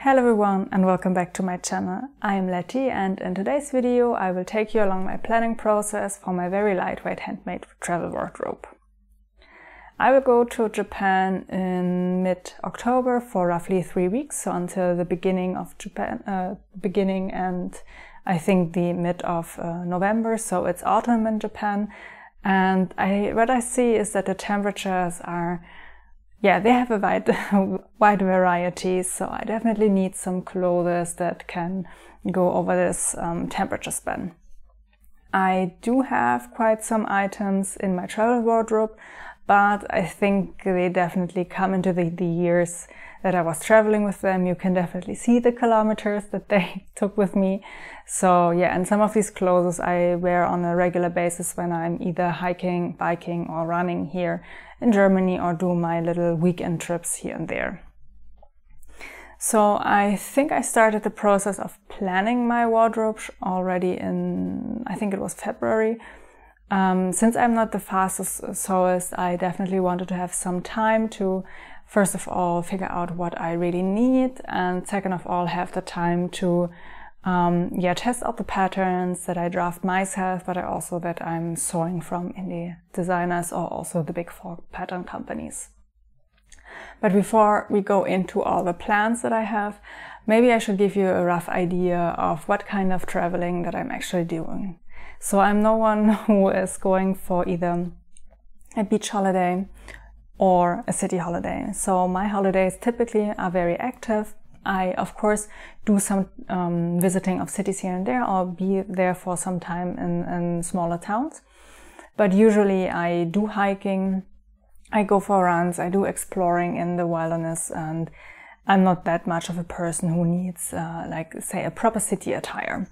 Hello everyone and welcome back to my channel. I am Letty and in today's video I will take you along my planning process for my very lightweight handmade travel wardrobe. I will go to Japan in mid-October for roughly 3 weeks, so until the beginning of beginning and I think the mid of November, so it's autumn in Japan. And what I see is that the temperatures are they have a wide variety, so I definitely need some clothes that can go over this temperature span. I do have quite some items in my travel wardrobe, but I think they definitely come into the years that I was traveling with them. You can definitely see the kilometers that they took with me. So yeah, and some of these clothes I wear on a regular basis when I'm either hiking, biking or running here in Germany or do my little weekend trips here and there. So I think I started the process of planning my wardrobe already in, I think it was February. Since I'm not the fastest sewist, I definitely wanted to have some time to, first of all, figure out what I really need, and second of all, have the time to test out the patterns that I draft myself, but also that I'm sewing from indie designers or also the big four pattern companies. But before we go into all the plans that I have, maybe I should give you a rough idea of what kind of traveling that I'm actually doing. So I'm no one who is going for either a beach holiday or a city holiday. So my holidays typically are very active. I, of course, do some visiting of cities here and there, or be there for some time in smaller towns. But usually I do hiking, I go for runs, I do exploring in the wilderness, and I'm not that much of a person who needs, like, say, a proper city attire.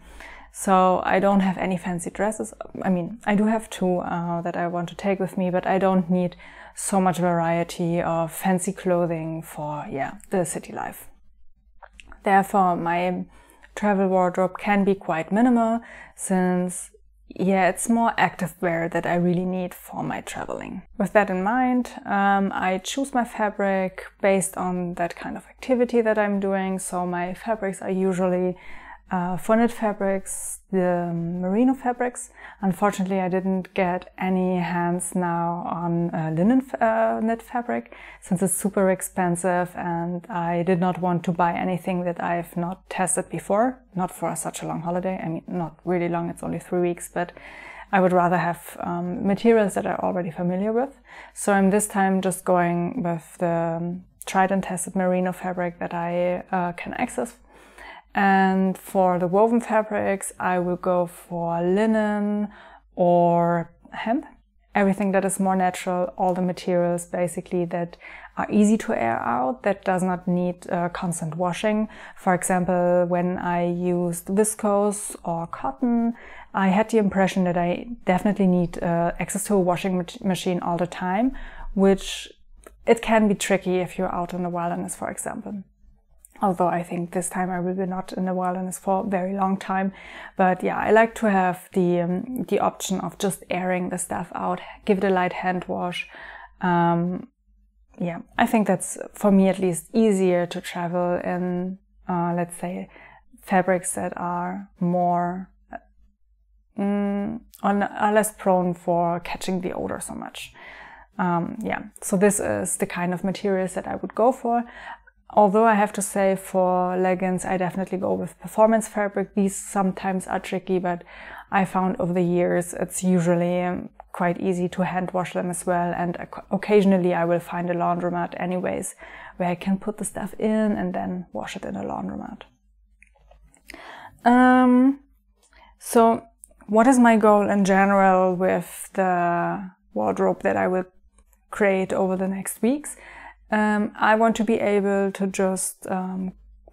So I don't have any fancy dresses. I mean, I do have two that I want to take with me, but I don't need so much variety of fancy clothing for, the city life. Therefore, my travel wardrobe can be quite minimal, since, it's more active wear that I really need for my traveling. With that in mind, I choose my fabric based on that kind of activity that I'm doing. So my fabrics are usually knit fabrics, the merino fabrics. Unfortunately, I didn't get any hands now on linen knit fabric, since it's super expensive and I did not want to buy anything that I've not tested before, not for such a long holiday. I mean, not really long, it's only 3 weeks, but I would rather have materials that I'm already familiar with. So I'm this time just going with the tried and tested merino fabric that I can access. And for the woven fabrics, I will go for linen or hemp. Everything that is more natural, all the materials basically that are easy to air out, that does not need constant washing. For example, when I used viscose or cotton, I had the impression that I definitely need access to a washing machine all the time, which it can be tricky if you're out in the wilderness, for example. Although I think this time I will be not in the wilderness for a very long time. But yeah, I like to have the option of just airing the stuff out, give it a light hand wash. I think that's, for me at least, easier to travel in, let's say, fabrics that are more, are less prone for catching the odor so much. So this is the kind of materials that I would go for. Although I have to say, for leggings, I definitely go with performance fabric. These sometimes are tricky, but I found over the years it's usually quite easy to hand wash them as well. And occasionally I will find a laundromat anyways, where I can put the stuff in and then wash it in a laundromat. So what is my goal in general with the wardrobe that I will create over the next weeks? I want to be able to just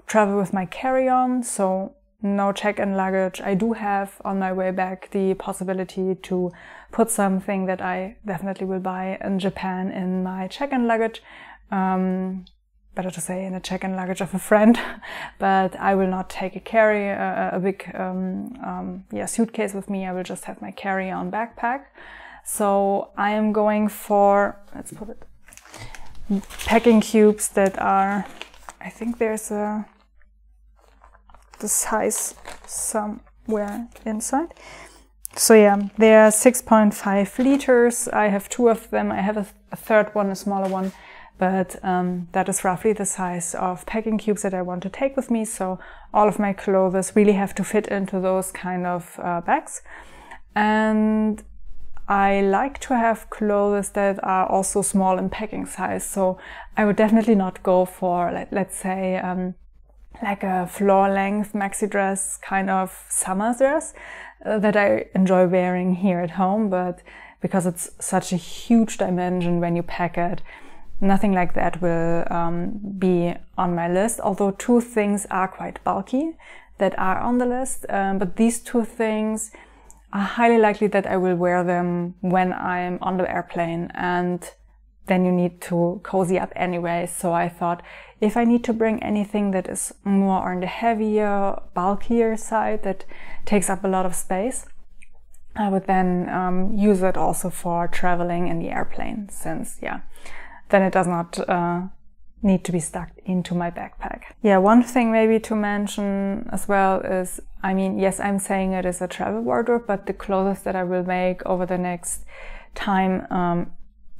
travel with my carry-on, so no check-in luggage. I do have on my way back the possibility to put something that I definitely will buy in Japan in my check-in luggage. Better to say in a check-in luggage of a friend, but I will not take a big suitcase with me. I will just have my carry-on backpack. So I am going for, let's put it, packing cubes that are, I think there's a the size somewhere inside. So yeah, they are 6.5 liters. I have 2 of them. I have a third one, a smaller one, but that is roughly the size of packing cubes that I want to take with me. So all of my clothes really have to fit into those kind of bags. And I like to have clothes that are also small in packing size. So I would definitely not go for, let's say, like a floor length maxi dress, kind of summer dress that I enjoy wearing here at home, but because it's such a huge dimension when you pack it, nothing like that will be on my list. Although 2 things are quite bulky that are on the list, but these 2 things are highly likely that I will wear them when I'm on the airplane, and then you need to cozy up anyway. So I thought, if I need to bring anything that is more on the heavier, bulkier side that takes up a lot of space, I would then use it also for traveling in the airplane, since yeah, then it does not need to be stuck into my backpack. Yeah, one thing maybe to mention as well is, I mean, yes, I'm saying it is a travel wardrobe, but the clothes that I will make over the next time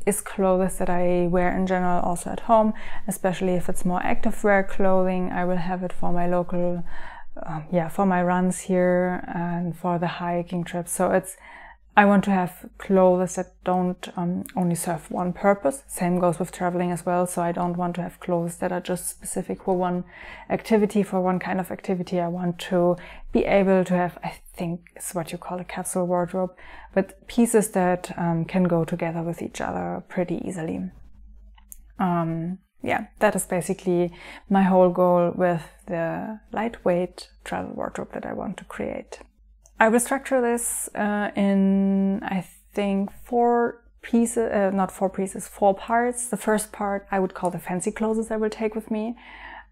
is clothes that I wear in general also at home, especially if it's more active wear clothing. I will have it for my local, for my runs here and for the hiking trips. So I want to have clothes that don't only serve one purpose. Same goes with traveling as well. So I don't want to have clothes that are just specific for one activity, for one kind of activity. I want to be able to have, I think it's what you call a capsule wardrobe, but pieces that can go together with each other pretty easily. Yeah, that is basically my whole goal with the lightweight travel wardrobe that I want to create. I will structure this in, I think, 4 pieces, not 4 pieces, 4 parts. The first part I would call the fancy clothes I will take with me.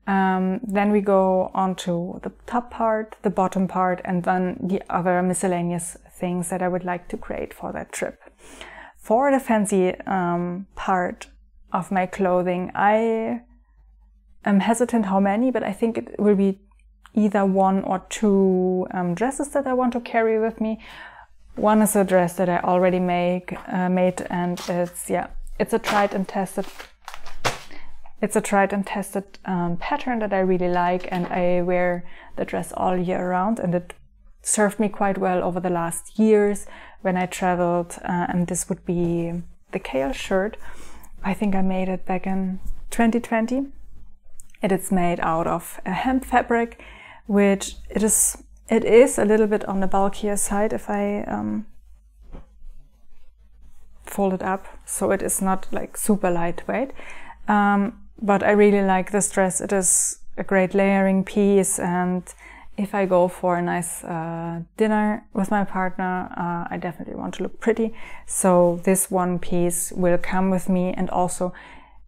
Then we go on to the top part, the bottom part, and then the other miscellaneous things that I would like to create for that trip. For the fancy part of my clothing, I am hesitant how many, but I think it will be either 1 or 2 dresses that I want to carry with me. One is a dress that I already made, and it's a tried and tested pattern that I really like, and I wear the dress all year round, and it served me quite well over the last years when I traveled. And this would be the kale shirt. I think I made it back in 2020. It is made out of a hemp fabric, which it is a little bit on the bulkier side if I fold it up, so it is not like super lightweight, but I really like this dress. It is a great layering piece, and if I go for a nice dinner with my partner, I definitely want to look pretty, so this one piece will come with me. And also,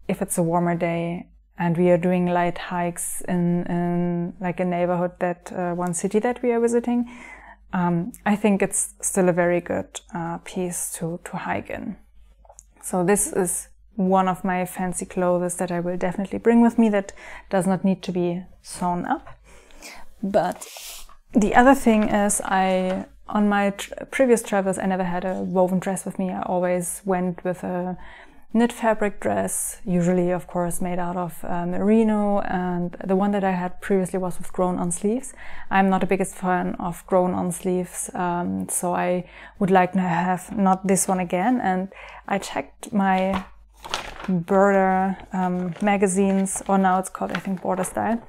if it's a warmer day and we are doing light hikes in like a neighborhood, that one city that we are visiting, I think it's still a very good piece to hike in. So this is one of my fancy clothes that I will definitely bring with me, that does not need to be sewn up. But the other thing is, on my previous travels, I never had a woven dress with me. I always went with a knit fabric dress, usually of course made out of merino, and the one that I had previously was with grown-on sleeves. I'm not the biggest fan of grown-on sleeves, so I would like to have not this one again. And I checked my Border magazines, or now it's called, I think, Border Style,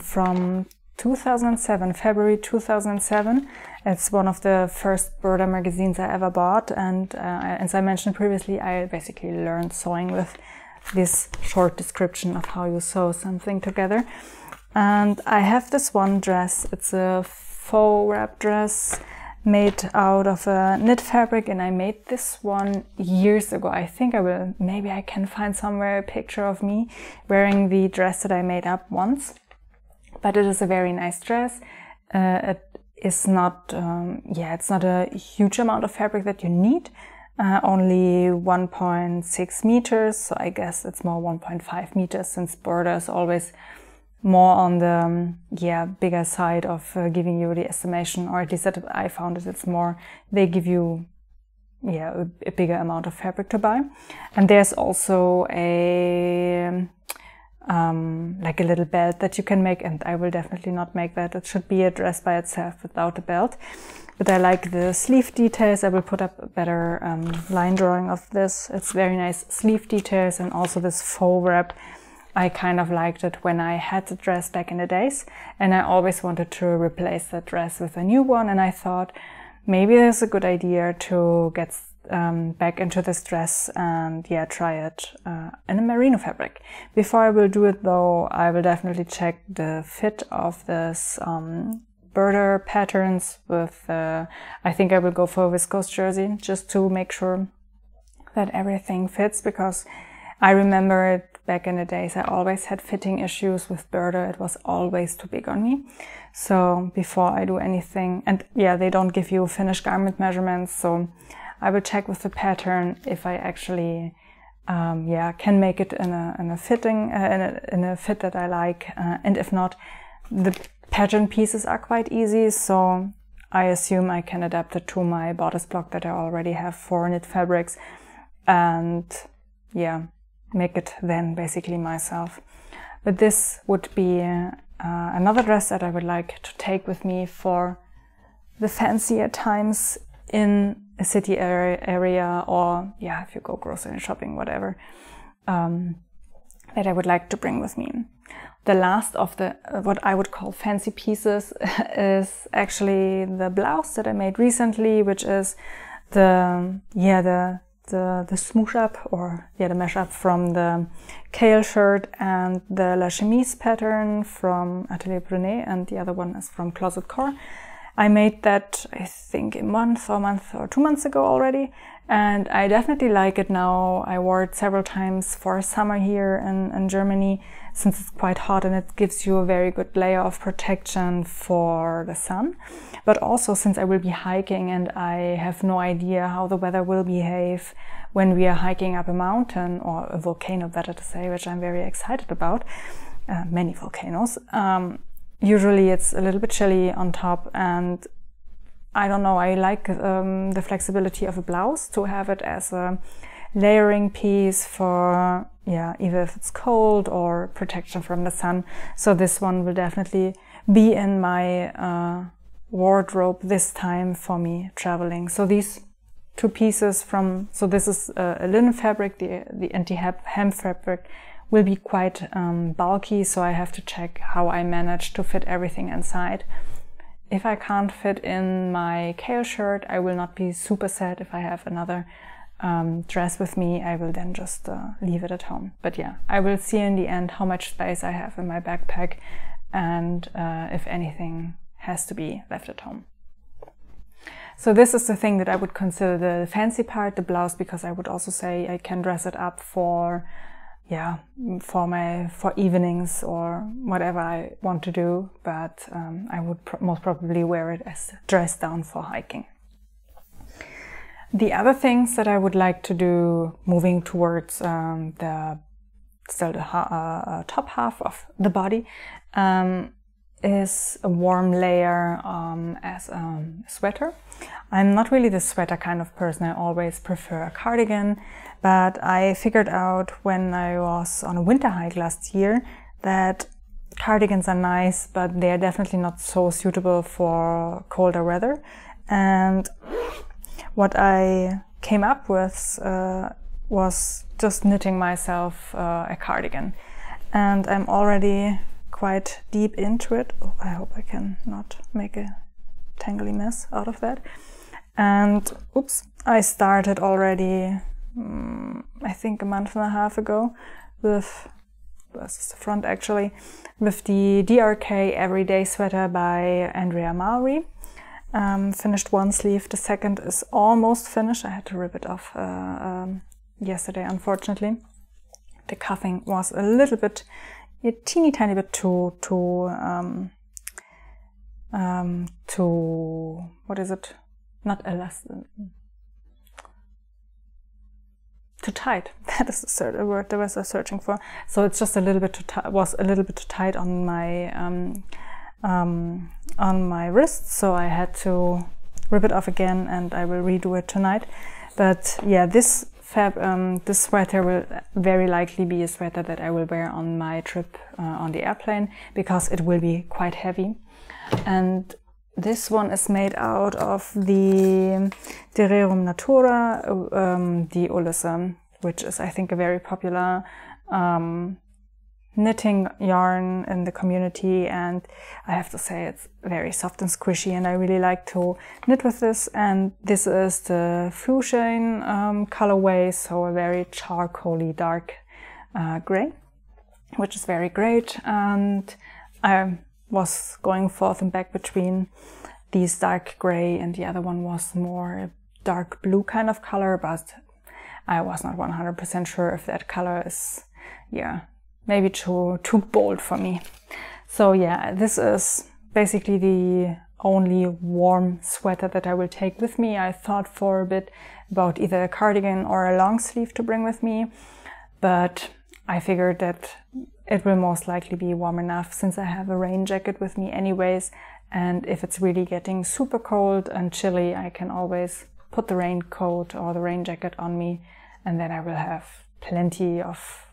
from 2007, February 2007. It's one of the first Border magazines I ever bought, and as I mentioned previously, I basically learned sewing with this short description of how you sew something together. And I have this one dress. It's a faux wrap dress made out of a knit fabric, and I made this one years ago. I think maybe I can find somewhere a picture of me wearing the dress that I made up once. But it is a very nice dress. It is not, it's not a huge amount of fabric that you need, only 1.6 meters, so I guess it's more 1.5 meters, since Border is always more on the bigger side of giving you the estimation, or at least that I found it. It's more, they give you a bigger amount of fabric to buy. And there's also a like a little belt that you can make, and I will definitely not make that. It should be a dress by itself without a belt. But I like the sleeve details. I will put up a better line drawing of this. It's very nice sleeve details, and also this faux wrap. I kind of liked it when I had the dress back in the days, and I always wanted to replace that dress with a new one, and I thought maybe it's a good idea to get back into this dress and try it in a merino fabric. Before I will do it though, I will definitely check the fit of this border patterns with, I think I will go for a viscose jersey just to make sure that everything fits, because I remember it back in the days, I always had fitting issues with border. It was always too big on me. So before I do anything, and they don't give you finished garment measurements, so I will check with the pattern if I actually can make it in a fitting in a fit that I like, and if not, the pattern pieces are quite easy, so I assume I can adapt it to my bodice block that I already have for knit fabrics, and make it then basically myself. But this would be another dress that I would like to take with me for the fancier times in a city area, or if you go grocery shopping, whatever, that I would like to bring with me. The last of the what I would call fancy pieces is actually the blouse that I made recently, which is the smoosh up, or the mesh up from the kale shirt and the La Chemise pattern from Atelier Brunet, and the other one is from Closet Core. I made that, I think, a month or 2 months ago already, and I definitely like it now. I wore it several times for summer here in Germany, since it's quite hot, and it gives you a very good layer of protection for the sun. But also, since I will be hiking and I have no idea how the weather will behave when we are hiking up a mountain, or a volcano, better to say, which I'm very excited about, many volcanoes. Usually it's a little bit chilly on top, and I don't know, I like the flexibility of a blouse to have it as a layering piece for, either if it's cold or protection from the sun. So this one will definitely be in my wardrobe this time for me traveling. So these two pieces so this is a linen fabric, the anti-hem fabric will be quite bulky, so I have to check how I manage to fit everything inside. If I can't fit in my kale shirt, I will not be super sad. If I have another dress with me, I will then just leave it at home. But I will see in the end how much space I have in my backpack, and if anything has to be left at home. So this is the thing that I would consider the fancy part, the blouse, because I would also say I can dress it up for evenings or whatever I want to do, but I would most probably wear it as dress down for hiking. The other things that I would like to do, moving towards the top half of the body, is a warm layer as a sweater. I'm not really the sweater kind of person. I always prefer a cardigan, but I figured out when I was on a winter hike last year that cardigans are nice, but they are definitely not so suitable for colder weather. And what I came up with was just knitting myself a cardigan, and I'm already quite deep into it. Oh, I hope I can not make a tangly mess out of that. And oops, I started already I think a month and a half ago with, this is the front actually, with the DRK Everyday Sweater by Andrea Mowry. Finished one sleeve, the second is almost finished. I had to rip it off yesterday, unfortunately. The cuffing was a little bit, a teeny tiny bit too what is it? Not elastic. too tight. That is the word that I was searching for. So it's just a little bit was a little bit too tight on my wrist, so I had to rip it off again, and I will redo it tonight. But yeah, this sweater will very likely be a sweater that I will wear on my trip on the airplane, because it will be quite heavy. And this one is made out of the Rerum Natura di Ulisse, which is, I think, a very popular knitting yarn in the community, and I have to say it's very soft and squishy, and I really like to knit with this. And this is the fuchsia colorway, so a very charcoaly dark gray, which is very great. And I was going forth and back between these dark gray, and the other one was more dark blue kind of color, but I was not 100% sure if that color is, yeah, maybe too bold for me. So yeah, this is basically the only warm sweater that I will take with me. I thought for a bit about either a cardigan or a long sleeve to bring with me, but I figured that it will most likely be warm enough, since I have a rain jacket with me anyways, and if it's really getting super cold and chilly, I can always put the raincoat or the rain jacket on me, and then I will have plenty of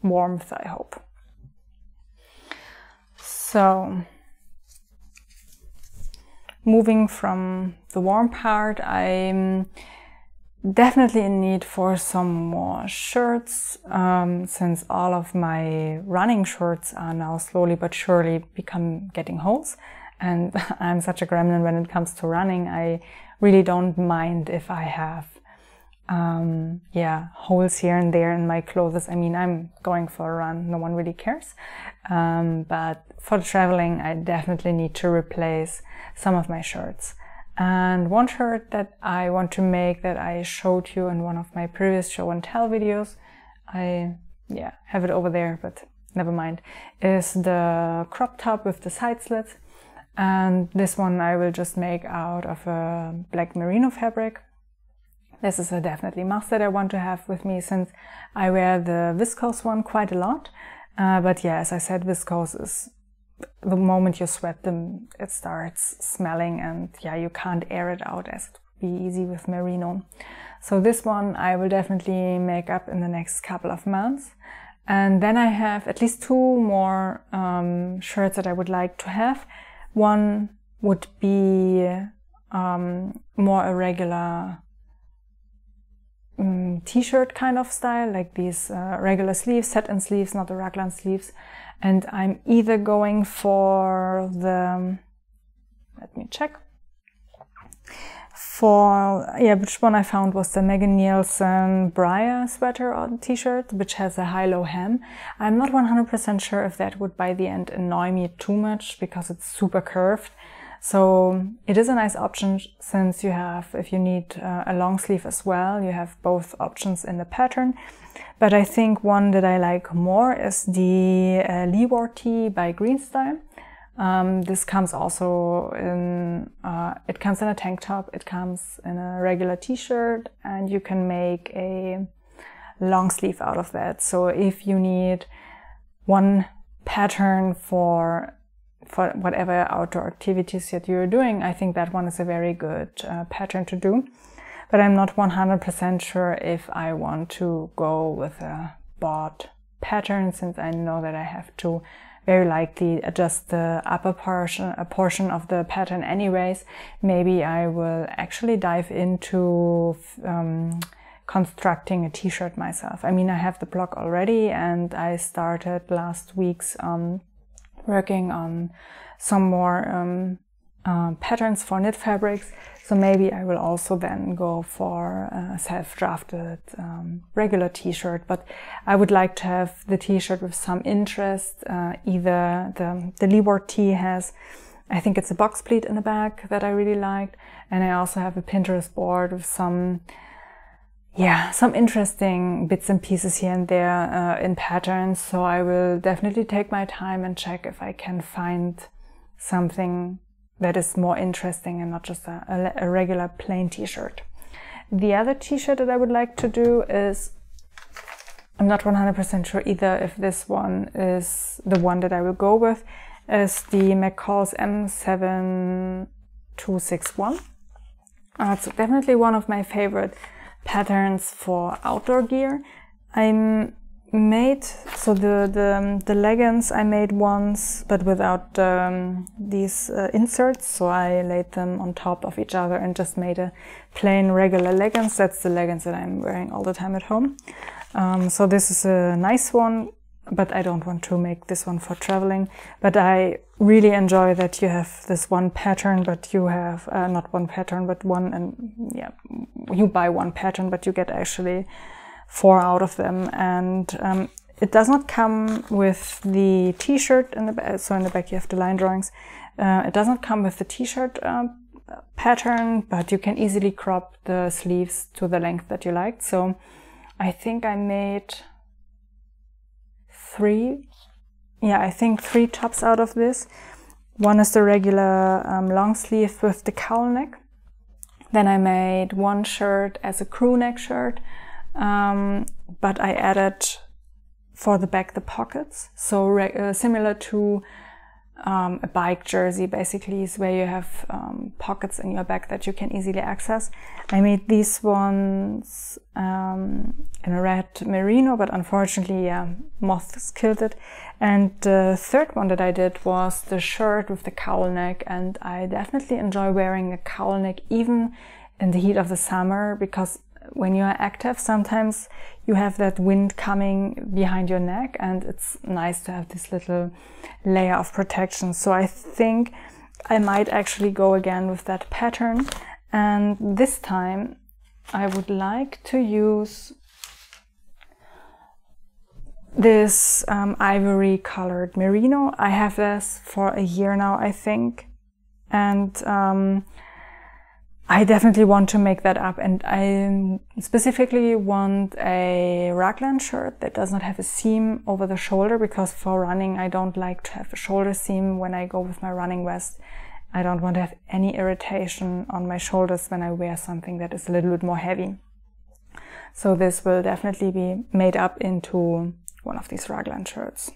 warmth, I hope. So, moving from the warm part, I'm definitely in need for some more shirts, since all of my running shirts are now slowly but surely getting holes, and I'm such a gremlin when it comes to running. I really don't mind if I have holes here and there in my clothes. I mean, I'm going for a run, no one really cares. But for traveling, I definitely need to replace some of my shirts. And one shirt that I want to make, that I showed you in one of my previous show and tell videos, I have it over there, but never mind, is the crop top with the side slits. And this one I will just make out of a black merino fabric. This is a definitely must that I want to have with me, since I wear the viscose one quite a lot. But yeah, as I said, viscose is, the moment you sweat them, it starts smelling, and yeah, you can't air it out as it would be easy with merino. So this one I will definitely make up in the next couple of months. And then I have at least 2 more shirts that I would like to have. One would be more a regular t-shirt kind of style, like these regular sleeves, set-in sleeves, not the raglan sleeves. And I'm either going for the, let me check, which one I found was the Megan Nielsen Briar sweater or t-shirt, which has a high-low hem. I'm not 100% sure if that would by the end annoy me too much, because it's super curved. So it is a nice option, since you have, if you need a long sleeve as well, you have both options in the pattern. But I think one that I like more is the Leeward tee by Green Style. This comes also in, it comes in a tank top, it comes in a regular t-shirt, and you can make a long sleeve out of that. So if you need one pattern for whatever outdoor activities that you're doing, I think that one is a very good pattern to do. But I'm not 100% sure if I want to go with a bought pattern, since I know that I have to very likely adjust the upper portion of the pattern anyways. Maybe I will actually dive into constructing a t-shirt myself. I mean, I have the blog already, and I started last week's working on some more patterns for knit fabrics. So maybe I will also then go for a self-drafted regular t-shirt, but I would like to have the t-shirt with some interest. Either the Leeward tee has, I think it's a box pleat in the back that I really liked, and I also have a Pinterest board with some interesting bits and pieces here and there in patterns. So I will definitely take my time and check if I can find something that is more interesting and not just a regular plain t-shirt. The other t-shirt that I would like to do is I'm not 100% sure either if this one is the one that I will go with, is the McCall's M7261. It's definitely one of my favorite patterns for outdoor gear. I made, so the leggings I made once, but without these inserts, so I laid them on top of each other and just made a plain regular leggings. That's the leggings that I'm wearing all the time at home. So this is a nice one, but I don't want to make this one for traveling. But I really enjoy that you have this one pattern, but you have not one pattern, but one, and yeah, you buy one pattern, but you get actually 4 out of them. And it does not come with the t-shirt in the back, so in the back you have the line drawings. It does not come with the t-shirt pattern, but you can easily crop the sleeves to the length that you liked. So I think I made 3 tops out of this. One is the regular long sleeve with the cowl neck. Then I made one shirt as a crew neck shirt, but I added for the back the pockets. So similar to a bike jersey, basically, is where you have pockets in your back that you can easily access. I made these ones in a red merino, but unfortunately, yeah, moths killed it. And the third one that I did was the shirt with the cowl neck, and I definitely enjoy wearing a cowl neck even in the heat of the summer, because when you are active, sometimes you have that wind coming behind your neck, and it's nice to have this little layer of protection. So I think I might actually go again with that pattern, and this time I would like to use this ivory colored merino. I have this for a year now, I think, and I definitely want to make that up, and I specifically want a raglan shirt that does not have a seam over the shoulder, because for running I don't like to have a shoulder seam when I go with my running vest. I don't want to have any irritation on my shoulders when I wear something that is a little bit more heavy. So this will definitely be made up into one of these raglan shirts.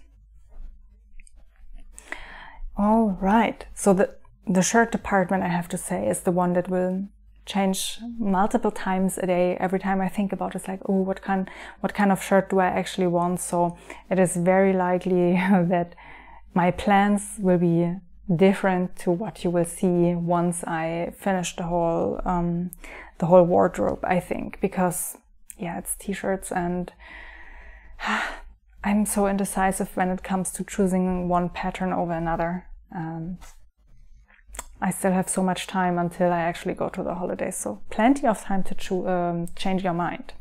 All right, so the shirt department, I have to say, is the one that will change multiple times a day. Every time I think about it, it's like, oh, what kind of shirt do I actually want? So it is very likely that my plans will be different to what you will see once I finish the whole wardrobe, I think, because yeah, it's t-shirts, and I'm so indecisive when it comes to choosing one pattern over another. I still have so much time until I actually go to the holidays, so plenty of time to change your mind.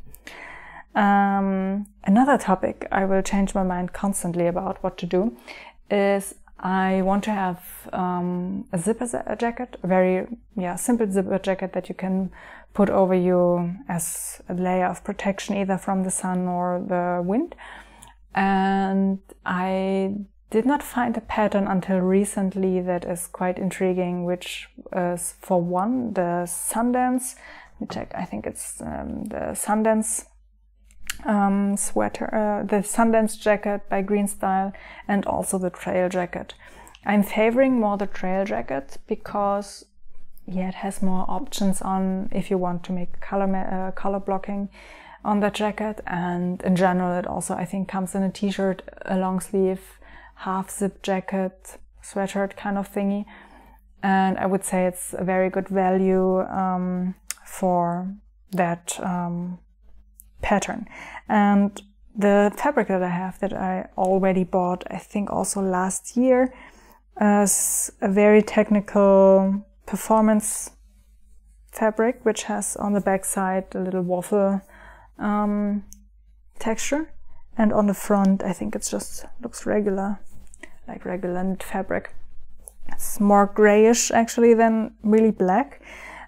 Another topic I will change my mind constantly about what to do is I want to have a zipper jacket, a very simple zipper jacket that you can put over you as a layer of protection either from the sun or the wind. And I did not find a pattern until recently that is quite intriguing, which is, for one, the Sundance. Let me check. I think it's the Sundance sweater, the Sundance jacket by Green Style, and also the trail jacket. I'm favoring more the trail jacket because it has more options on if you want to make color blocking on the jacket, and in general it also, I think, comes in a t-shirt, a long sleeve, half zip jacket, sweatshirt kind of thingy, and I would say it's a very good value for that pattern. And the fabric that I have, that I already bought, I think also last year, is a very technical performance fabric, which has on the back side a little waffle texture, and on the front I think it's just looks regular, like regular knit fabric. It's more grayish actually than really black,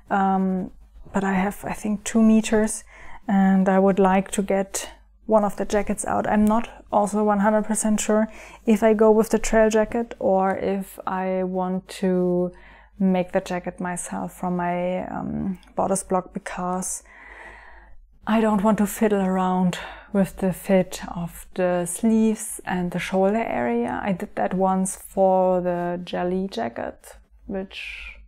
but I have, I think, 2 meters, and I would like to get one of the jackets out. I'm not also 100% sure if I go with the trail jacket or if I want to make the jacket myself from my bodice block, because I don't want to fiddle around with the fit of the sleeves and the shoulder area. I did that once for the jelly jacket, which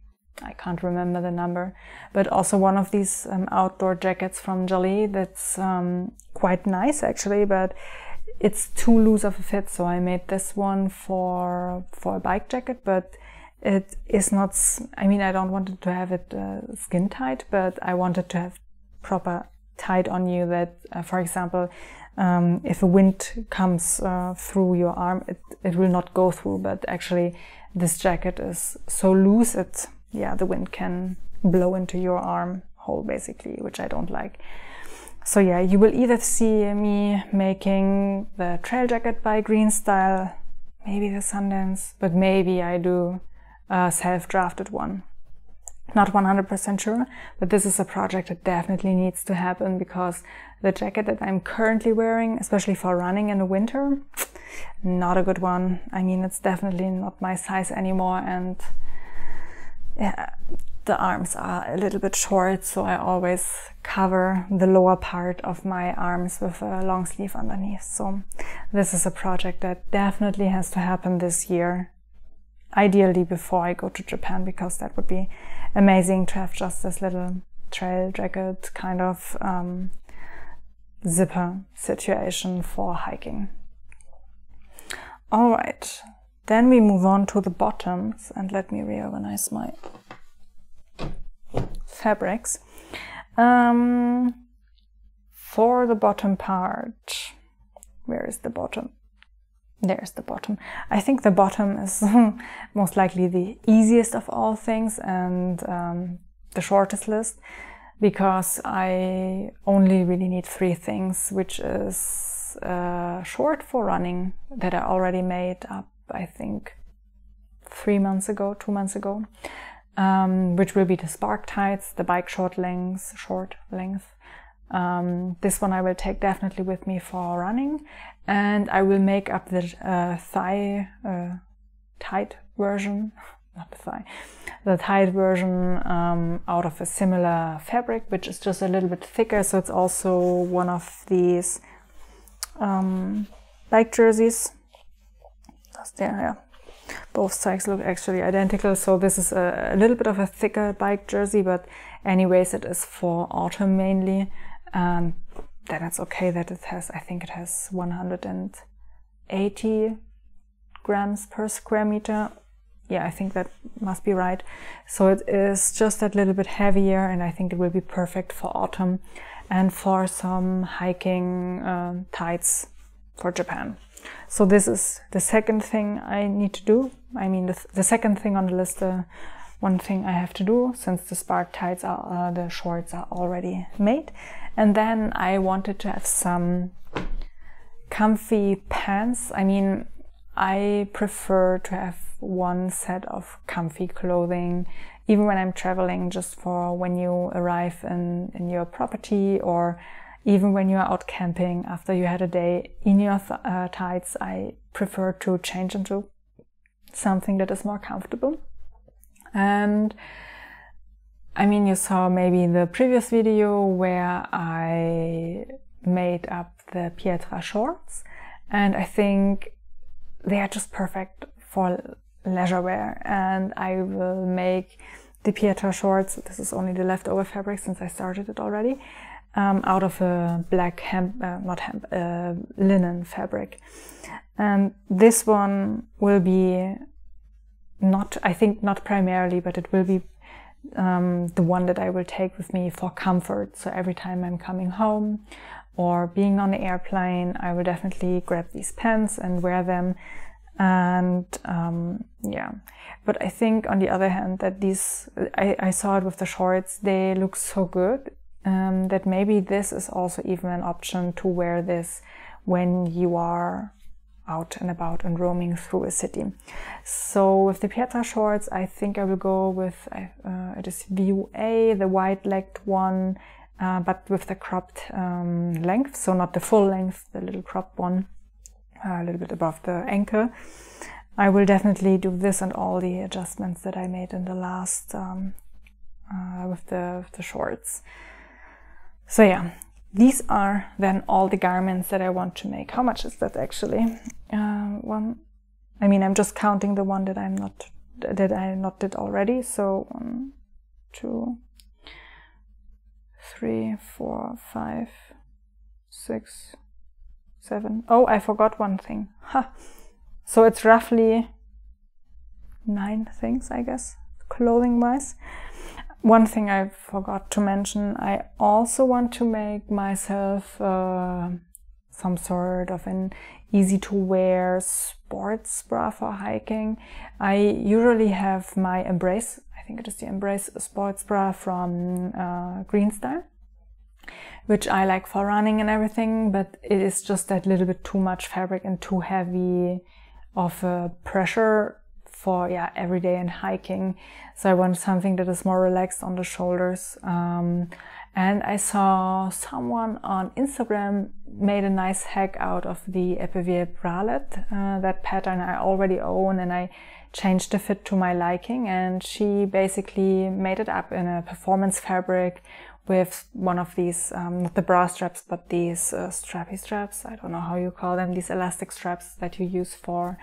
I can't remember the number, but also one of these outdoor jackets from Jelly that's quite nice actually, but it's too loose of a fit. So I made this one for a bike jacket, but it is not, I mean, I don't want it to have it skin tight, but I wanted to have proper tight on you that, for example, if a wind comes through your arm, it will not go through, but actually this jacket is so loose the wind can blow into your arm hole basically, which I don't like. So yeah, you will either see me making the trail jacket by Green Style, maybe the Sundance, but maybe I do a self-drafted one. Not 100% sure, but this is a project that definitely needs to happen because the jacket that I'm currently wearing, especially for running in the winter, not a good one. I mean, it's definitely not my size anymore, and yeah, the arms are a little bit short, so I always cover the lower part of my arms with a long sleeve underneath. So this is a project that definitely has to happen this year. Ideally before I go to Japan, because that would be amazing to have just this little trail jacket kind of zipper situation for hiking. All right, then we move on to the bottoms, and let me reorganize my fabrics. For the bottom part, where is the bottom? There's the bottom. I think the bottom is most likely the easiest of all things and the shortest list, because I only really need 3 things, which is short for running that I already made up, I think 2 months ago, which will be the Spark tights, the bike short length. This one I will take definitely with me for running, and I will make up the thigh tight version, not the thigh, the tight version out of a similar fabric, which is just a little bit thicker. So it's also one of these bike jerseys. Yeah. Both sides look actually identical, so this is a little bit of a thicker bike jersey, but anyways it is for autumn mainly, and then it's okay that it has, I think it has 180 grams per square meter. Yeah, I think that must be right. So it is just that little bit heavier, and I think it will be perfect for autumn and for some hiking tights for Japan. So this is the second thing I need to do. I mean, the second thing on the list, one thing I have to do, since the Spark tights are, the shorts are already made. And then I wanted to have some comfy pants. I mean, I prefer to have one set of comfy clothing, even when I'm traveling, just for when you arrive in your property, or even when you're out camping after you had a day in your tights. I prefer to change into something that is more comfortable. And I mean, you saw maybe in the previous video where I made up the Pietra shorts, and I think they are just perfect for leisure wear. And I will make the Pietra shorts, this is only the leftover fabric since I started it already, out of a black linen fabric. And this one will be not, I think not primarily, but it will be the one that I will take with me for comfort. So every time I'm coming home or being on the airplane, I will definitely grab these pants and wear them. And yeah, but I think on the other hand that these, I saw it with the shorts, they look so good, that maybe this is also even an option to wear this when you are out and about and roaming through a city. So with the Pietra shorts, I think I will go with, it is View A, the wide-legged one, but with the cropped length, so not the full length, the little cropped one, a little bit above the ankle. I will definitely do this and all the adjustments that I made in the last with the shorts. So yeah, these are then all the garments that I want to make. How much is that actually? I'm just counting the one that I not did already. So 1, 2, 3, 4, 5, 6, 7. Oh, I forgot one thing. So it's roughly 9 things, I guess, clothing wise. One thing I forgot to mention, I also want to make myself some sort of an easy to wear sports bra for hiking. I usually have my Embrace, I think it is the Embrace sports bra from Green Style, which I like for running and everything, but it is just that little bit too much fabric and too heavy of a pressure for every day and hiking. So I want something that is more relaxed on the shoulders. And I saw someone on Instagram made a nice hack out of the Epivier Bralette. That pattern I already own, and I changed the fit to my liking, and she basically made it up in a performance fabric with one of these, not the bra straps, but these strappy straps. I don't know how you call them, these elastic straps that you use for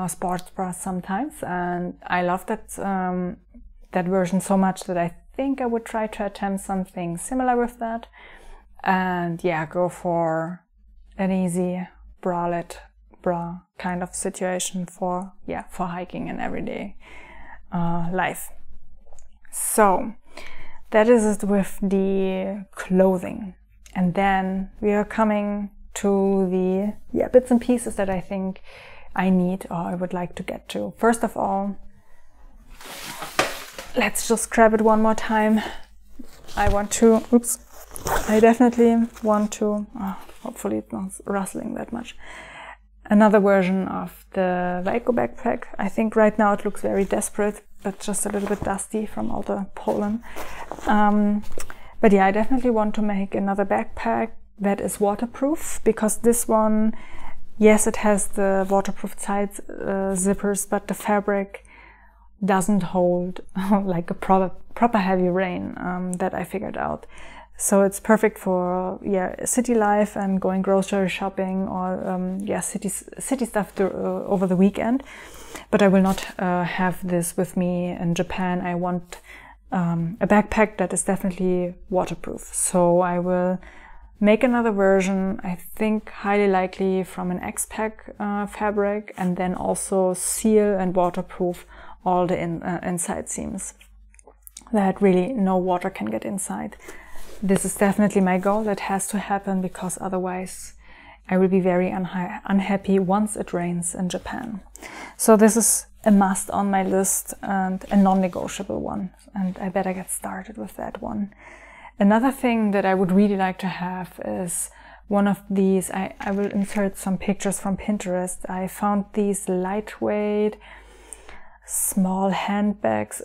sports bras sometimes. And I love that that version so much that I think I would try to attempt something similar with that, and go for an easy bralette bra kind of situation for hiking and everyday life. So that is it with the clothing, and then we are coming to the bits and pieces that I think I need or I would like to get to. First of all, let's just grab it one more time. I definitely want to, hopefully it's not rustling that much, another version of the Waco backpack. I think right now it looks very desperate, but just a little bit dusty from all the pollen. But I definitely want to make another backpack that is waterproof, because this one, yes, it has the waterproof side zippers, but the fabric doesn't hold like a proper heavy rain that I figured out. So it's perfect for city life and going grocery shopping or city stuff over the weekend. But I will not have this with me in Japan. I want a backpack that is definitely waterproof. So I will make another version, I think highly likely from an X-Pack fabric, and then also seal and waterproof all the inside seams, that really no water can get inside. This is definitely my goal. That has to happen, because otherwise I will be very unhappy once it rains in Japan. So this is a must on my list and a non-negotiable one, and I better get started with that one. Another thing that I would really like to have is one of these. I will insert some pictures from Pinterest. I found these lightweight small handbags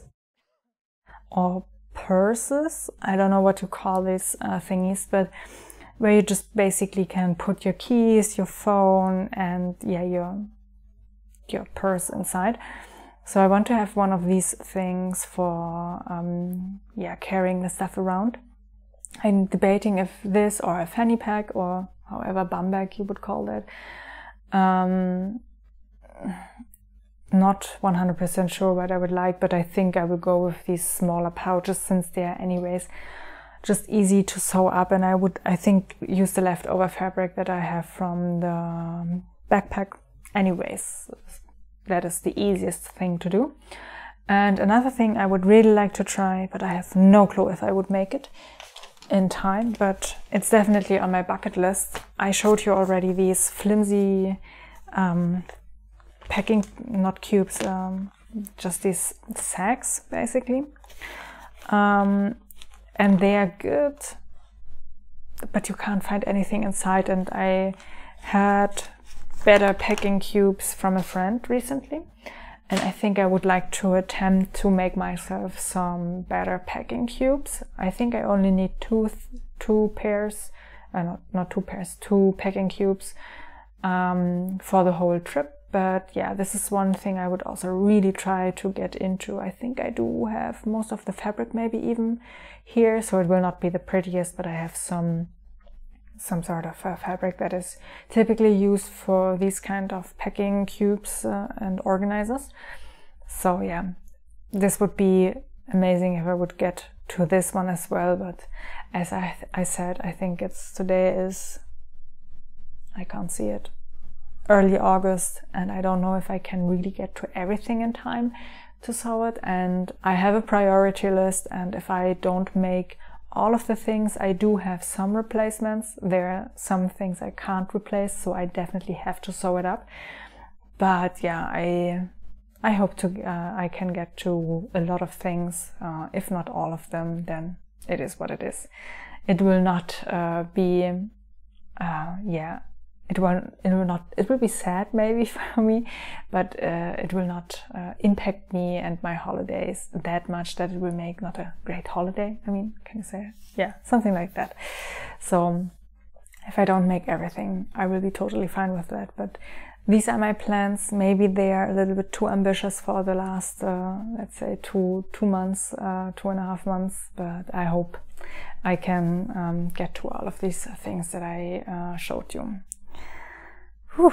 or purses. I don't know what to call these thingies, but where you just basically can put your keys, your phone, and your purse inside. So I want to have one of these things for carrying the stuff around. I'm debating if this or a fanny pack, or however bum bag you would call that. Not 100% sure what I would like, but I think I will go with these smaller pouches, since they are anyways just easy to sew up, and I think use the leftover fabric that I have from the backpack anyways. That is the easiest thing to do. And another thing I would really like to try, but I have no clue if I would make it in time, but it's definitely on my bucket list. I showed you already these flimsy packing, not cubes, just these sacks basically, and they are good, but you can't find anything inside. And I had better packing cubes from a friend recently, and I think I would like to attempt to make myself some better packing cubes. I think I only need two packing cubes for the whole trip. but yeah, this is one thing I would also really try to get into. I think I do have most of the fabric maybe even here, so it will not be the prettiest, but I have some sort of fabric that is typically used for these kind of packing cubes and organizers. So yeah, this would be amazing if I would get to this one as well, but as I said, I think today is, I can't see it, early August, and I don't know if I can really get to everything in time to sew it, and I have a priority list, and if I don't make all of the things, I do have some replacements. There are some things I can't replace, so I definitely have to sew it up. But yeah, I hope I can get to a lot of things. If not all of them, then it is what it is. It will not be it will be sad maybe for me, but it will not impact me and my holidays that much that it will make not a great holiday. I mean, can you say it? Yeah, something like that. So if I don't make everything, I will be totally fine with that. But these are my plans. Maybe they are a little bit too ambitious for the last, let's say, 2 months, 2.5 months, but I hope I can get to all of these things that I showed you. Whew.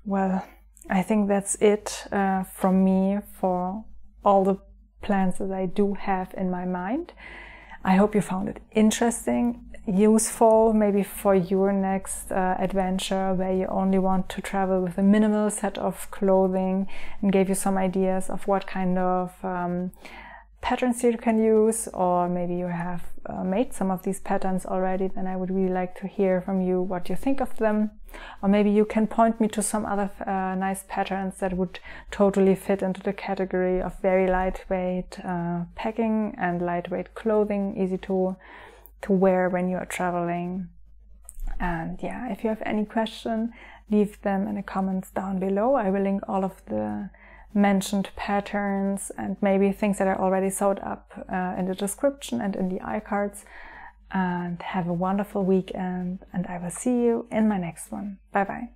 Well, I think that's it from me for all the plans that I do have in my mind. I hope you found it interesting, useful, maybe for your next adventure where you only want to travel with a minimal set of clothing, and gave you some ideas of what kind of patterns you can use, or maybe you have made some of these patterns already. Then I would really like to hear from you what you think of them, or maybe you can point me to some other nice patterns that would totally fit into the category of very lightweight packing and lightweight clothing, easy to wear when you are traveling. And yeah, if you have any question, leave them in the comments down below. I will link all of the mentioned patterns and maybe things that are already sewed up in the description and in the iCards. And have a wonderful weekend, and I will see you in my next one. Bye bye.